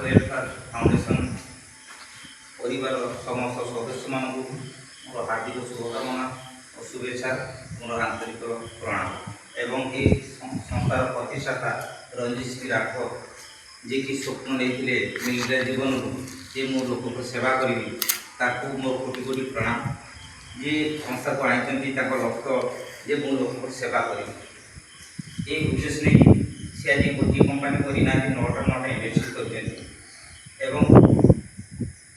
welfare foundation परिवार समस्त सदस्य मानू मोर हार्दिक शुभकामना और शुभेच्छा मोर आंतरिक प्रणाम एवं ये संस्थार प्रतिष्ठाता रंजित श्री राठौर जे कि स्वप्न नहीं मिलिटा जीवन जे मो लोक सेवा करी ताकू मोर कोटि कोटि प्रणाम जे संस्था को आई लक्ष्य जे मो लोक सेवा करी ये उद्देश्य नहीं सी आज गोटे कंपानी करना 9टा इन्वेस्ट कर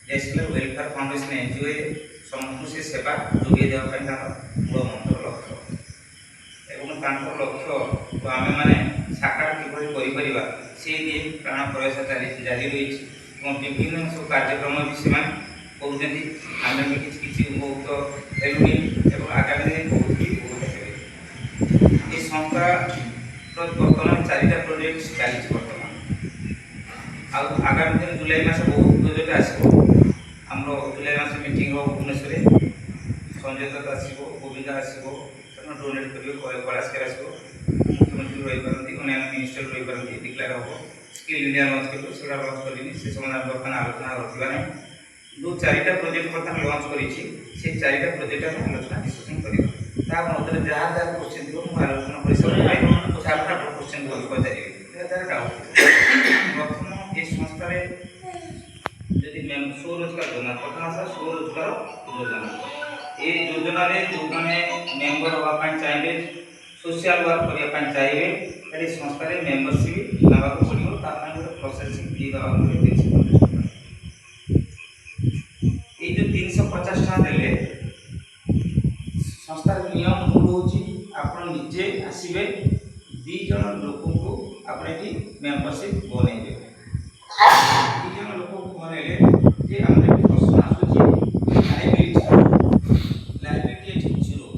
नेशनल वेलफेयर फाउंडेशन एनजीओ समस्त से सेवा जोगे देवाई मूल मंत्र लक्ष्य और लक्ष्य को आम मैंने साकार किपर से प्राण प्रयास जारी रही विभिन्न सब कार्यक्रम भी से आम भी किसी उपभोक्त हेलुनी आगामी दिन बहुत ही उपभोक्त हे ये संस्था बर्तमान 4टा प्रोजेक्ट चली बर्तमान आगामी दिन जुलाई मास बहुत प्रोजेक्ट आसो आम जुलाई मास मीटिंग हो भुवनेश्वर संजय दत्त आसो गोविंदा आसो डोनेट कर कैलाश आसो मुख्यमंत्री रही पारती अन्य मिनिस्टर रही पारती डिक्लेयर हम स्किल इंडिया लंच करूँ से लंच करी से समय बर्तमान आलोचना रखा ना जो 4टा प्रोजेक्ट बर्तमान लंच कर 4टा प्रोजेक्ट आम आलोचना डिस्कसन करवा मत जहाँ जहाँ क्वेश्चन थी मुझे आलोचना कर क्वेश्चन पचारि डाउट प्रथम ये संस्था जदि स्वरोजगार योजना प्रथम आस स्वरोजगार योजना ये योजना जो मैंने मेम्बर हाँपाई चाहिए सोशल वर्क करने चाहिए संस्था मेम्बरशिप नाक पड़ो गोटे प्रोसेसिंग फी देवा ये जो 350 टका देले संस्थार नियम रोचे आप निजे आसवे 2 जन लोक को आपने मेम्बरशिप बनइबे 2 जन लोक को बनइले जे हमरे प्रश्न आसुची लाइबिलिटी जीरो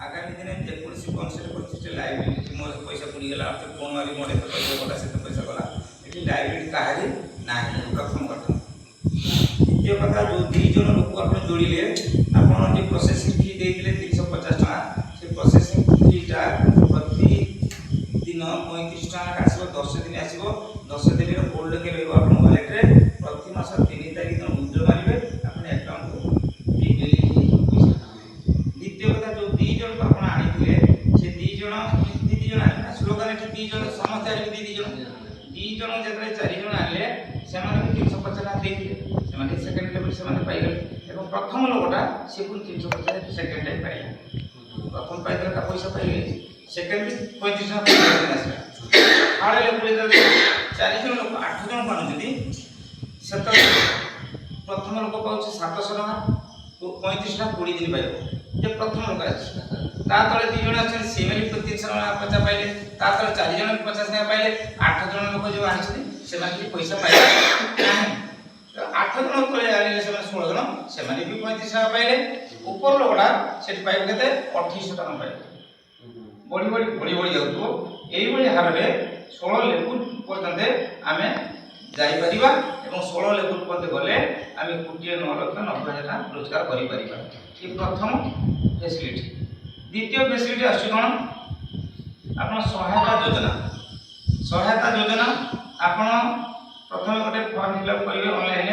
आगामी दिन जेकोसी कॉन्सेप्ट करछि लाइबिलिटी मोर पैसा पड़ी गला तो फोन मारी मोरे तो पैसा गला से तो पैसा गला एठी लाइबिलिटी काहे नाही प्रथम कथा द्वितीय कथा जो 2 जन लोक आपने जोड़िले आपन जे प्रोसेसिंग फी देइले 350 टका से प्रोसेसिंग फीटा प्रति दिन 35 टका आसो 10 दिन आसो 10 दिन रो होल्ड के रहबो आपन वालेट रे प्रति मास 3 तारिख दिन विड्रॉ मारिबे आपन अकाउंट को डेली पैसा द्वितीय कथा जो 2 जन को आपन आनिथिले से 2 जन आनिना स्लोगन एठी 2 जन समस्त आनि 2 जन जेतले 4 जन आले से माने 350 टका देइले से माने सेकंड लेवल से माने पाइले एवं प्रथम लोगटा से पुन 350 सेकंड टाइम पाइले प्रथम पाइले का पैसा पाइले सेकंड भी 35 टका आसला आड़े लेवल 4 जन लोक 8 जन पानुछथि सेत प्रथम लोक पाउछ 700 टका 35 टका 20 दिन पाइबो जे प्रथम लोक आछि ता तळे 2 जन आछन सेमेली 300 टका 50 पाइले ता तळे 4 जन 50 टका पाइले 8 जन लोक जो आछथि से माने पैसा पाइले 8 जन तळे आले से 16 जन से माने भी 35 टका पाइले ऊपर लोकटा सेठी पाइबो केते 2800 टका पाइबो बड़ी जाउतो एई बड़ी हार रे 16 लेवल पर्यंत आमे जाई परिबा एवं 16 लेवल पर्यंत गले आमे 1,09,90,000 रोजगार करि परिबा ये प्रथम फैसिलिटी द्वितीय फैसिलिटी आछि कोन आपन सहायता योजना आपन प्रथम गोटे फॉर्म फिलअप करिवे ऑनलाइन